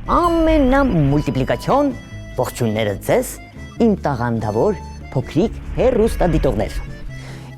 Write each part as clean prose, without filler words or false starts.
Ամենամուլտիպլիկացիոն ողջույնները ձեզ, իմ տաղանդավոր փոքրիկ հեռուստադիտողներ։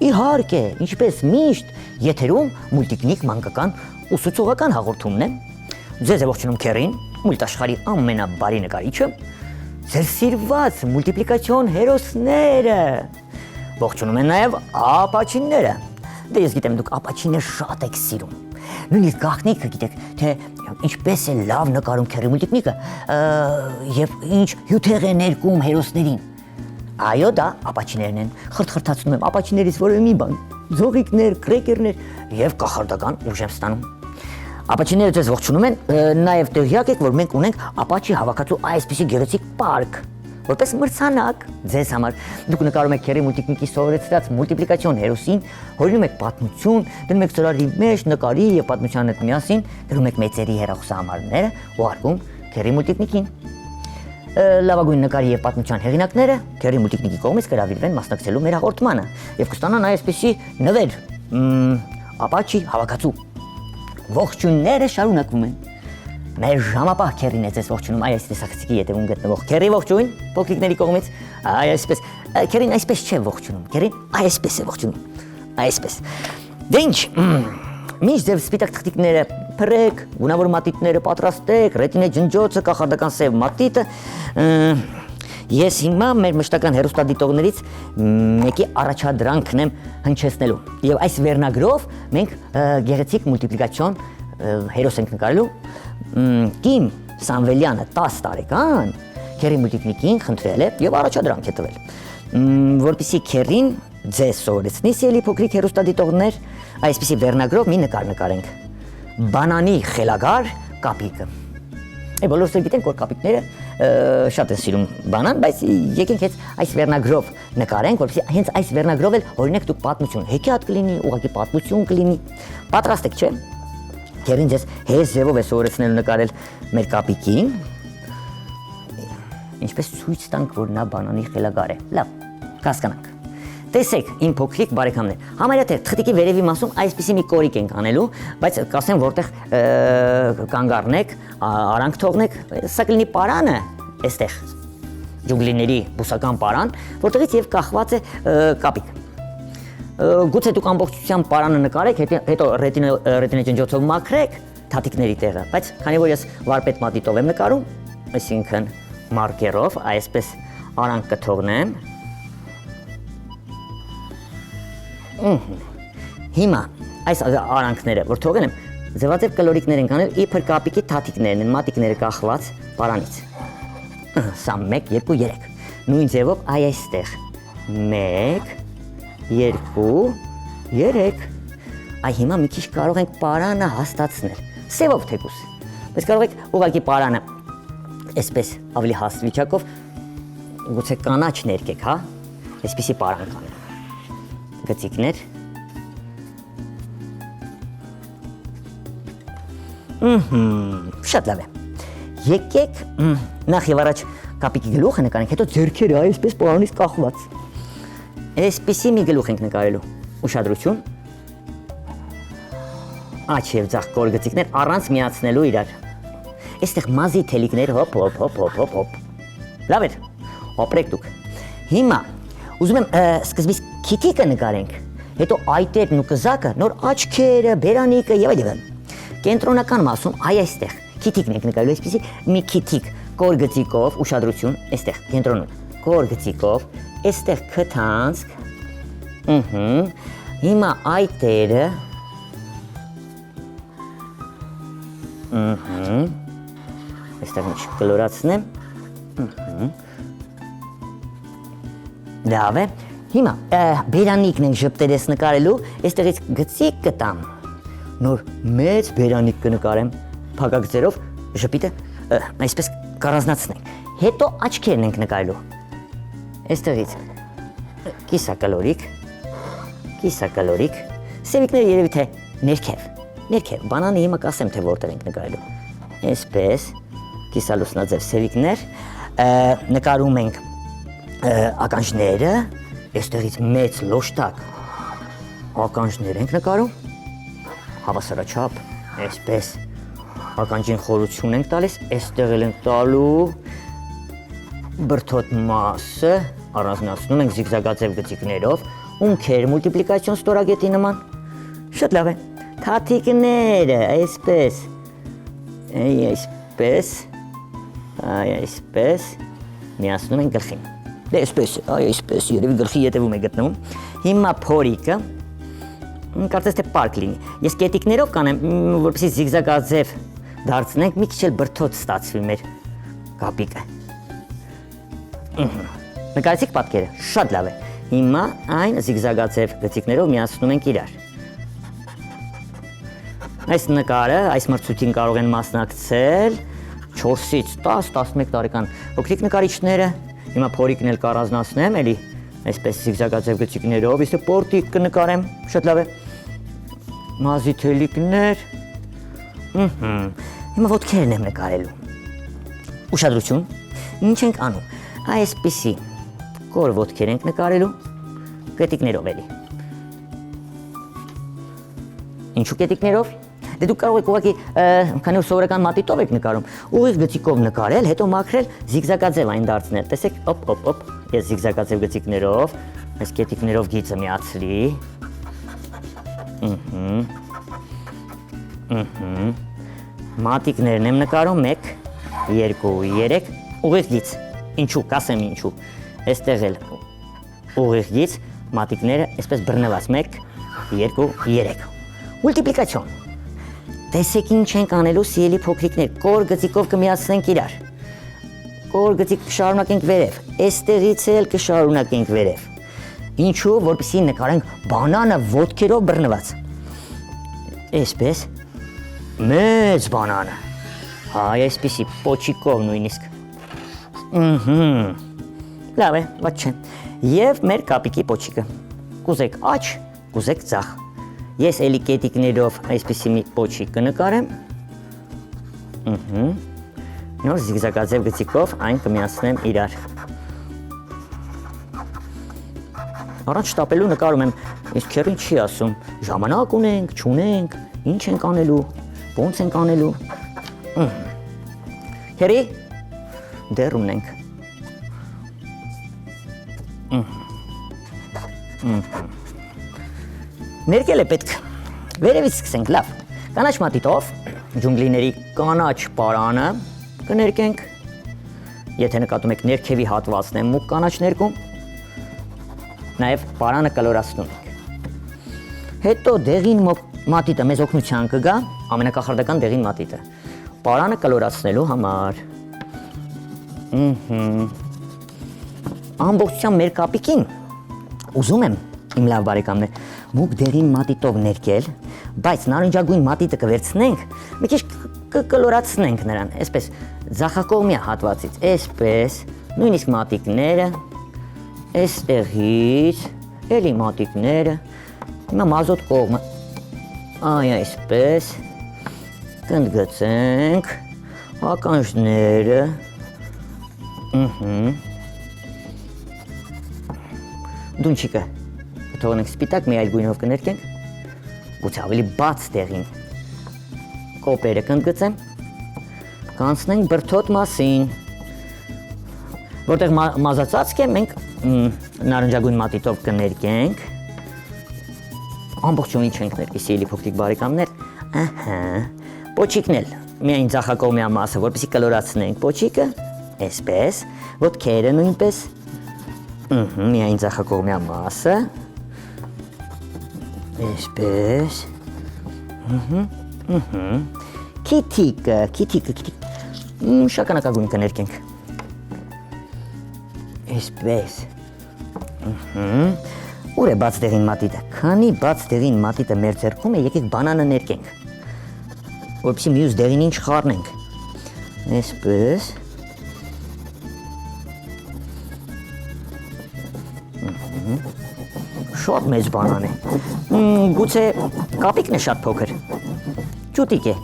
Իհարկե, ինչպես միշտ, եթերում մուլտիկնիկ մանկական ուսուցողական հաղորդումն է։ Ձեզ է ողջունում Քերին, մուլտաշխարհի ամենաբարի նկարիչը, ձեր սիրված մուլտիպլիկացիոն հերոսները։ Ողջունում են նաև ապաչիները։ Դե ես գիտեմ, դուք ապաչիներ շատ եք սիրում։ Նույնիսկ գաղտնիքը գիտեք, թե ինչպես է լավ նկարում Քերի մուլտիկնիկը եւ ինչ հյութեղ է ներկում հերոսներին։ Այո, դա ապաչիներն են։ Խրթխրթացնում եմ ապաչիներից որևէ մի բան, ձողիկներ, կրեկերներ եւ կախարդական ուժ եմ ստանում։ Ապաչիները ձեզ ողջունում են, նաեւ տեղյակ եք, որ մենք ունենք ապաչի հավաքածու այսպիսի գեղեցիկ պարկ, որպես մրցանակ ձեզ համար։ Դուք նկարում եք Քերի մուլտիկնիկի սովորեցրած մուլտիպլիկացիոն հերոսին, հորինում եք պատմություն, դնում եք ծրարի մեջ նկարի եւ պատմության հետ միասին, դնում եք մեծերի հեռախոսահամարները, ուղարկում Քերի մուլտիկնիկին։ Լավագույն նկարի եւ պատմության հեղինակները Քերի մուլտիկնիկի կողմից կհրավիրվեն մասնակցելու մեր հաղորդմանը եւ կստանան այսպիսի նվեր ապաչի հավաքածու։ Ողջույնները շարունակվում են։ Մեր ժամապահ Քերին է ձեզ ողջունում այս տեսախցիկի ետևում գտնվող Քերի ողջույն փոքրիկների կողմից։ Այսպես Քերին այսպես չէ ողջունում, Քերին այսպես է ողջունում։ Այսպես։ Դե ինչ, միշտ ձեր սպիտակ թղթիկները փրեք, գունավոր մատիտները պատրաստեք, ռետինե ջնջոցը, կախարդական սև մատիտը։ Ես հիմա մեր մշտական հեռուստադիտողներից մեկի առաջադրանքն եմ հնչեցնելու։ Եվ այս վերնագրով մենք գեղեցիկ մուլտիպլիկացիոն հերոս ենք նկարելու։ Կիմ Սամվելյանը 10 տարեկան Քերի մուլտիկնիկին խնդրել է եւ առաջադրանք է տվել, որպեսզի Քերին ձեզ սովորեցնի սիրելի փոքրիկ հեռուստադիտողներ, այսպիսի վերնագրով մի նկար նկարենք։ Բանանի խելագար կապիկը։ Բոլորս գիտենք, որ կապիկները շատ են սիրում բանան, բայց եկենք հենց այս վերնագրով նկարենք, որպեսզի հենց այս վերնագրով էլ օրինակ դուք պատմություն հեքիաթ կլինի, ուղղակի պատմություն կլինի։ Պատրաստ եք, չէ՞։ Քերին ձեզ հեզ ձևով է սովորեցնելու նկարել մեր կապիկին, ինչպես ցույց տանք, որ նա բանանի խելագար է։ Լավ, կհասկանանք։ Տեսեք, իմ փոքրիկ բարեկամներ, համարյա թե թղթիկի վերևի մասում այսպիսի մի կորիկ ենք անելու, բայց կասեմ, որտեղ կանգ առնեք, արանք թողնեք, սա կլինի պարանը, այստեղ ջունգլիների բուսական պարան, որտեղից եւ կախված է կապիկ։ Գուցե դուք ամբողջությամբ պարանը նկարեք, հետո ռետինե ջնջոցով մաքրեք թաթիկների տեղը, բայց քանի որ ես վարպետ մատիտով եմ նկարում, այսինքն մարկերով, այսպես արանք կթողնեմ։ Հիմա այս արանքները, որ թողել եմ, ձևաձև կլորիկներ ենք անել, իբր կապիկի թաթիկներն են, մատիկները կախված պարանից։ Սա 1, 2, 3։ Նույն ձևով այստեղ 1, 2, 3։ Այ հիմա մի քիչ կարող ենք պարանը հաստացնել, սևով թեկուս։ Բայց կարող եք ուղղակի պարանը այսպես ավելի հաստ վիճակով, գուցե կանաչ ներկեք, հա, այսպիսի պարան կանենք։ Գծիկներ։ Շատ լավ է։ Եկեք նախ եւ առաջ կապիկի գլուխը նկարենք, հետո ձեռքերը այսպես պարանից կախված։ Այսպիսի մի գլուխ ենք նկարելու։ Ուշադրություն։ Աջ եւ ձախ կոր գծիկներ առանց միացնելու իրար։ Այստեղ մազի թելիկներ հոп հոп հոп հոп հոп հոп։ Լավ է։ Հոպրեք դուք։ Հիմա ուզում եմ սկզբից քիթիկը նկարենք, հետո այտերն ու կզակը, նոր աչքերը, բերանիկը եւ այլն։ Կենտրոնական մասում այստեղ քիթիկն ենք նկարելու, այսպեսի մի քիթիկ կոր գծիկով, ուշադրություն, այստեղ կենտրոնում, կոր գծիկով, այստեղ քթանցք։ Հիմա այտերը։ Այստեղ ինչ կլորացնեմ։ Լավ է։ Հիմա բերանիկն ենք ժպտերես նկարելու, այստեղից գծիկ կտամ, նոր մեծ բերանիկ կնկարեմ, փակագծերով ժպիտը այսպես կառանձնացնենք։ Հետո աչքերն ենք նկարելու։ Այստեղից կիսակալորիկ, սևիկները երևի թե ներքև, բանանը հիմա կասեմ թե որտեղ ենք նկարելու։ Այսպես, կիսալուսնաձև սևիկներ, նկարում ենք ականջները, այստեղից մեծ լոշտակ ականջներ ենք նկարում, հավասարաչափ, այսպես, ականջին խորություն ենք տալիս, այստեղ էլ ենք տալու բրդոտ մասը, առանձնացնում ենք զիգզագաձև գծիկներով, ունքեր մուլտիպլիկացիոն ստորագետի նման, շատ լավ է, թաթիկները, այսպես, միացնում ենք գլխին, դե այսպես, երևի գլխի ետևում է գտնվում, հիմա փորիկը, կարծես թե պարկ լինի, ես կետիկներով կանեմ, որպեսզի զիգզագաձև դարձնենք, մի քիչ էլ բրդոտ ստացվի մեր կապիկը, նկարեցիք պատկերը, շատ լավ է, հիմա այն զիգզագաձև գծիկներով միացնում ենք իրար, այս նկարը, այս մրցույթին կարող են մասնակցել 4-ից 10-11 տարեկան փոքրիկ նկարիչները, հիմա փորիկն էլ կառանձնացնեմ, էլի այսպես զիգզագաձև գծիկներով, իսկ պորտիկ կնկարեմ, շատ լավ է, մազի թելիկներ, հիմա ոտքերն եմ նկարելու, ուշադրություն, ինչ ենք անում, այսպիսի կոր ոտքեր ենք նկարելու, կետիկներով էլի, ինչու կետիկներով, դե դուք կարող եք ուղղակի, քանի որ սովորական մատիտով եք նկարում, ուղիղ գծիկով նկարել, հետո մաքրել, զիգզագաձև այն դարձնել, տեսեք, օպ, ես զիգզագաձև գծիկներով, այս կետիկներով գիծը միացրի, մատիկներն եմ նկարում, 1, 2, 3, ուղիղ գիծ, ինչու, կասեմ ինչու, այստեղ էլ ուղիղ գիծ, մատիկները այսպես բռնված, 1, 2, 3, մուլտիպլիկացիոն, տեսեք ինչ ենք անելու սիրելի փոքրիկներ, կոր գծիկով կմիացնենք իրար, կոր գծիկ կշարունակենք վերև, այստեղից էլ կշարունակենք վերև, ինչու, որպեսզի նկարենք բանանը ոտքերով բռնված, այսպես, մեծ բանանը, այսպիսի պոչիկով նույնիսկ, լավ է, ված չէ, և մեր կապիկի պոչիկը, կուզեք աչ, կուզեք ձախ, ես էլի կետիկներով այսպիսի մի պոչիկ կնկարեմ, նոր զիգզագաձև գծիկով այն կմիացնեմ իրար, առաջ շտապելու նկարում եմ, իսկ քեռին չի ասում, ժամանակ ունենք, չունենք, ինչ ենք անելու, ոնց ենք անելու, քերի, դեռ ունենք, ներկել է պետք, վերևից սկսենք, լավ, կանաչ մատիտով, ջունգլիների կանաչ պարանը կներկենք, եթե նկատում եք ներքևի հատվածն եմ մուկ կանաչ ներկում, նաև պարանը կլորացնում ենք, հետո դեղին մատիտը մեզ օգնության կգա, ամենակախարդական դեղին մատիտը, պարանը կլորացնելու համար, ամբողջությամբ մեր կապիկին, ուզում եմ, իմ լավ բարեկամներ, մուկ դեղին մատիտով ներկել, բայց նարնջագույն մատիտը կվերցնենք, մի քիչ կլորացնենք նրան, այսպես ձախակողմյա հատվածից, այսպես, նույնիսկ մատիկները, այստեղից, էլի մատիկները, հիմա մազոտ կողմը, այսպես, կընդգծենք, ականջները, դունչիկը, թողնենք սպիտակ, մի այլ գույնով կներկենք, գուցե ավելի բաց տեղին, կոպերը կընդգծեմ, կանցնենք բրդոտ մասին, որտեղ մազածածկ է, մենք նարնջագույն մատիտով կներկենք, ամբողջովին չենք ներկի սիրելի փոքրիկ բարեկամներ, պոչիկն էլ, միայն ձախակողմյա մասը, որպեսզի կլորացնենք պոչիկը, այսպես, ոտքերը նույնպես, միայն ձախակողմյա մասը, այսպես, քիթիկը, շագանակագույն կներկենք, այսպես, ուր է բաց դեղին մատիտը, քանի բաց դեղին մատիտը մեր ձեռքում է, եկեք բանանը ներկենք, որպեսզի մյուս դեղին ինչ խառնենք, այսպես, Շատ մեծ բանան է։ Գուցե կապիկն է շատ փոքր։ Ճուտիկ է։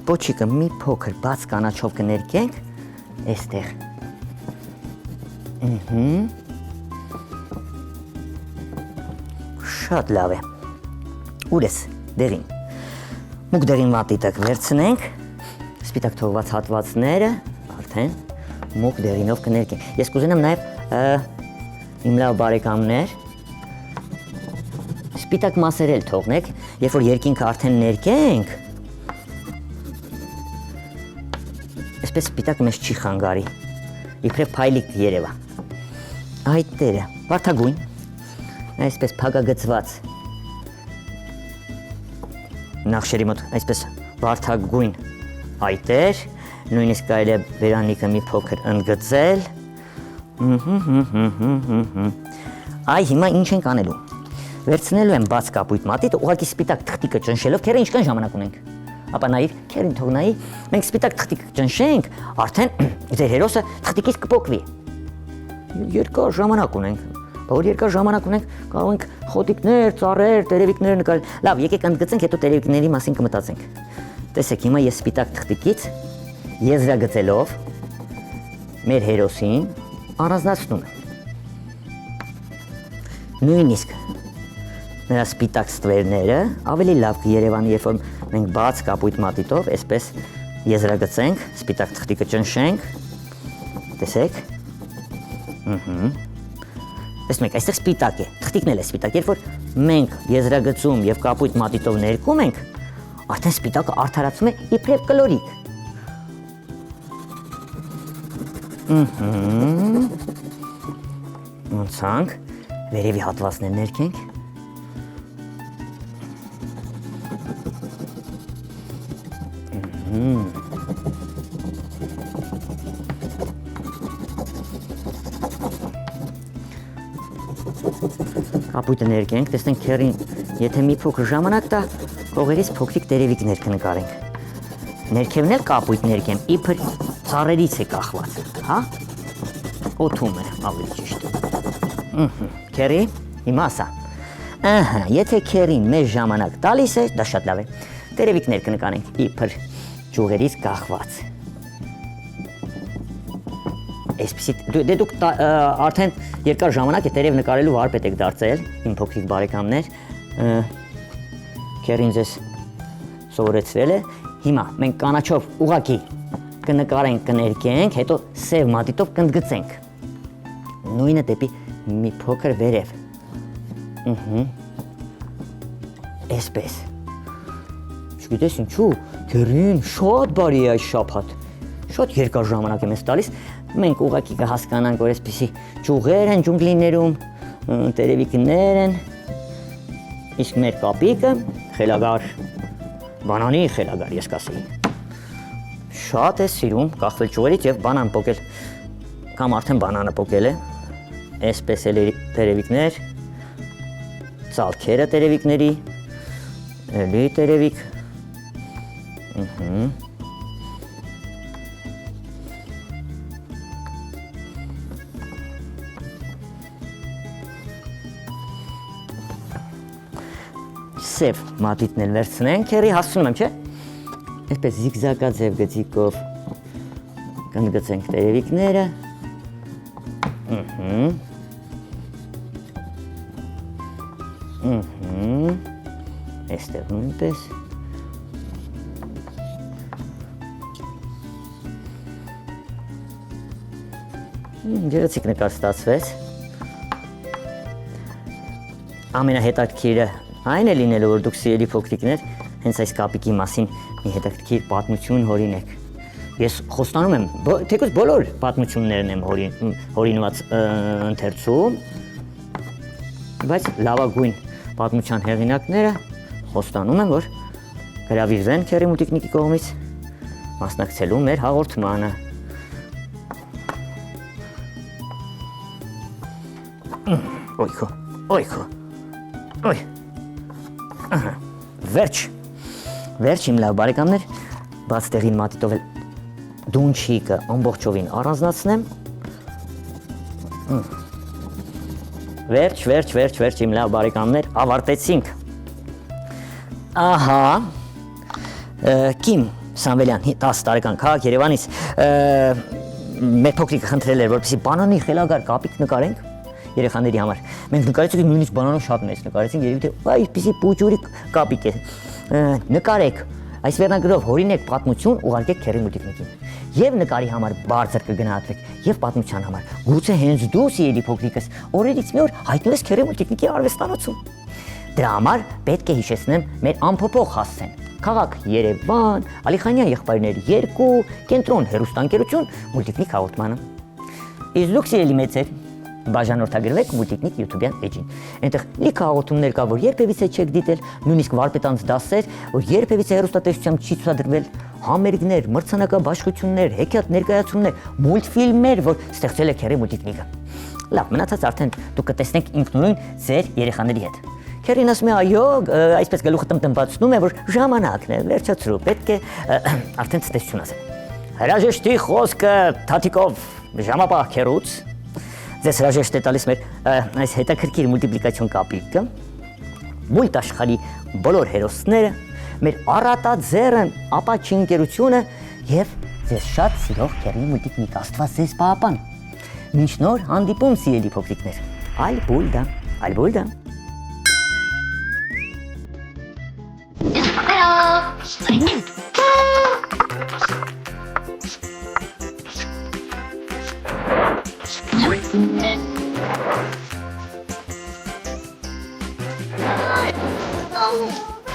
Պոչիկը մի փոքր բաց կանաչով կներկենք այստեղ։ Շատ լավ է։ Ուր ես դեղին։ Մուկ դեղին մատիտակ վերցնենք, սպիտակ թողված հատվածները արդեն մուկ դեղինով կներկենք։ Ես կուզենամ նաև իմ լավ բարեկամներ սպիտակ մասեր էլ թողնեք, երբ որ երկինքը արդեն ներկենք, այսպես սպիտակ մեզ չի խանգարի, իբրև փայլիկ երևա։ Այդտերը, վարդագույն, այսպես փակագծված նախշերի մոտ, այսպես վարդագույն այտեր, նույնիսկ կարելի է վերանիկը մի փոքր ընդգծել։ Այ հիմա ինչ ենք անելու։ Վերցնելու եմ բաց կապույտ մատիտը, ուղղակի սպիտակ թղթիկը ճնշելով, քերը ինչքան ժամանակ ունենք։ Ապա նայեք, քերին թող նայի, մենք սպիտակ թղթիկը ճնշենք, արդեն ձեր հերոսը թղթիկից կփոկվի։ Երկար ժամանակ ունենք, որ երկար ժամանակ ունենք, կարող ենք խոտիկներ, ծառեր, տերևիկներ նկարել։ Լավ, եկեք ընդգծենք, հետո տերևիկների մասին կմտածենք։ Տեսեք, հիմա ես սպիտակ թղթիկից եզրագծելով մեր հերոսին առանձնացնում եմ։ Նույնիսկ նրա սպիտակ ստվերները ավելի լավ կերևան, երբ որ մենք բաց կապույտ մատիտով այսպես եզրագծենք, սպիտակ թղթիկը ճնշենք, տեսեք, տեսնում եք, այստեղ սպիտակ է, թղթիկն էլ է սպիտակ, երբ որ մենք եզրագծում և կապույտ մատիտով ներկում ենք, արդեն սպիտակը արդարացում է իբրև կլորիկ։ Ունցանք, վերևի հատվածներ ներկենք, կապույտը ներկենք, տեսնենք քերին, եթե մի փոքր ժամանակ տա, կողերից փոքրիկ տերևիկներ կնկարենք։ Ներքևն էլ կապույտ ներկեմ, իբր ծառերից է կախված, հա? Օդում է ավելի ճիշտ։ Քերի, հիմա ասա։ Եթե քերին մեզ ժամանակ տալիս է, դա շատ լավ է։ Տերևիկներ կնկարենք, իբր ճյուղերից կախված։ Դե դուք արդեն երկար ժամանակ է տերև նկարելու վարպետ եք դարձել, իմ փոքրիկ բարեկամներ, քերին ձեզ սովորեցրել է, հիմա մենք կանաչով ուղղակի կնկարենք, կներկենք, հետո սև մատիտով կընդգծենք, նույնը դեպի մի փոքր վերև, այսպես, չգիտես ինչու, քերին շատ բարի է այս շաբաթ, շատ երկար ժամանակ է մեզ տալիս, մենք ուղղակի կհասկանանք, որ այսպիսի ճյուղեր են ջունգլիներում, տերևիկներ են, իսկ մեր կապիկը խելագար, բանանի խելագար, ես կասեի։ Շատ է սիրում կախվել ճյուղերից և բանան պոկել, կամ արդեն բանանը պոկել է, այսպես էլ տերևիկներ, ծալքերը տերևիկների, էլի տերևիկ, սև մատիտն էլ վերցնենք, քերի հասցնում եմ, չէ՞։ Այսպես զիգզագաձև գծիկով կընդգծենք տերևիկները։ Այստեղ նույնպես։ Գեղեցիկ նկար ստացվեց։ Ամենահետաքրքիրը այն է լինելու, որ դուք սիրելի փոքրիկներ, հենց այս կապիկի մասին մի հետաքրքիր պատմություն հորինեք։ Ես խոստանում եմ, թեկուզ բոլոր պատմություններն եմ հորինված ընթերցում, բայց լավագույն պատմության հեղինակները խոստանում եմ, որ գրավիրվեն քերի մուտիկնիկի կողմից մասնակցելու մեր հաղորդմանը։ Օյքո, օյքո, օյ, վերջ իմ լավ բարեկամներ, բաց տեղին մատիտով էլ դունչիկը ամբողջովին առանձնացնեմ, վերջ իմ լավ բարեկամներ, ավարտեցինք, ահա, Կիմ Սամվելյան, 10 տարեկան քաղաք Երևանից, մեր փոքրիկը խնդրել էր, որպեսզի բանանի խելագար կապիկ նկարենք երեխաների համար։ Մենք նկարեցինք նույնիսկ բանանով շատ մեծ նկարեցինք, երևի թե այսպիսի պուճուրի կապիկ է։ Նկարեք, այս վերնագրով հորինեք պատմություն, ուղարկեք Քերի մուլտիկնիկին։ Եվ նկարի համար բարձր կգնահատվեք, եւ պատմության համար։ Գուցե հենց դու սիրելի փոքրիկս օրերից մի օր հայտնվես Քերի մուլտիկնիկի արվեստանոցում։ Դրա համար պետք է հիշեցնեմ մեր ամփոփող հասցեն։ Քաղաք Երևան, Ալիխանյան եղբայրներ 2, կենտրոն հեռուստաընկերություն, մուլտիկնիկ հաղորդմանը։ Իսկ դուք սիրելի մեծեր, բաժանորդագրվեք մուլտիկնիկ YouTube-յան էջին։ Այնտեղ լիքը հաղորդումներ կա, որ երբևիցե չեք դիտել, նույնիսկ վարպետանց դասեր, որ երբևիցե հեռուստատեսությամբ չի ցուցադրվել, համերգներ, մրցանակաբաշխություններ, հեքիաթ ներկայացումներ, մուլտֆիլմեր, որ ստեղծել է Քերի մուլտիկնիկը։ Լավ, մնացած արդեն դուք կտեսնեք ինքնուրույն ձեր երեխաների հետ։ Քերին ասում է, այո, այսպես գլուխը տնտմբացնում է, որ ժամանակն է, վերջացրու, պետք է արդեն ցտեսություն ասել։ Հրաժեշտի խոսքը Թաթիկով ժամապահ Քերուց, ձեզ հրաժեշտ է տալիս մեր այս հետաքրքիր մուլտիպլիկացիոն կապիկը, մուլտ աշխարհի բոլոր հերոսները, մեր առատաձեռն ապաչի ընկերությունը եւ ձեզ շատ սիրող Քերի մուլտիկնիկ, Աստված ձեզ պահապան։ Մինչ նոր հանդիպում սիրելի փոքրիկներ։ Այլ բուլդա։ Oh.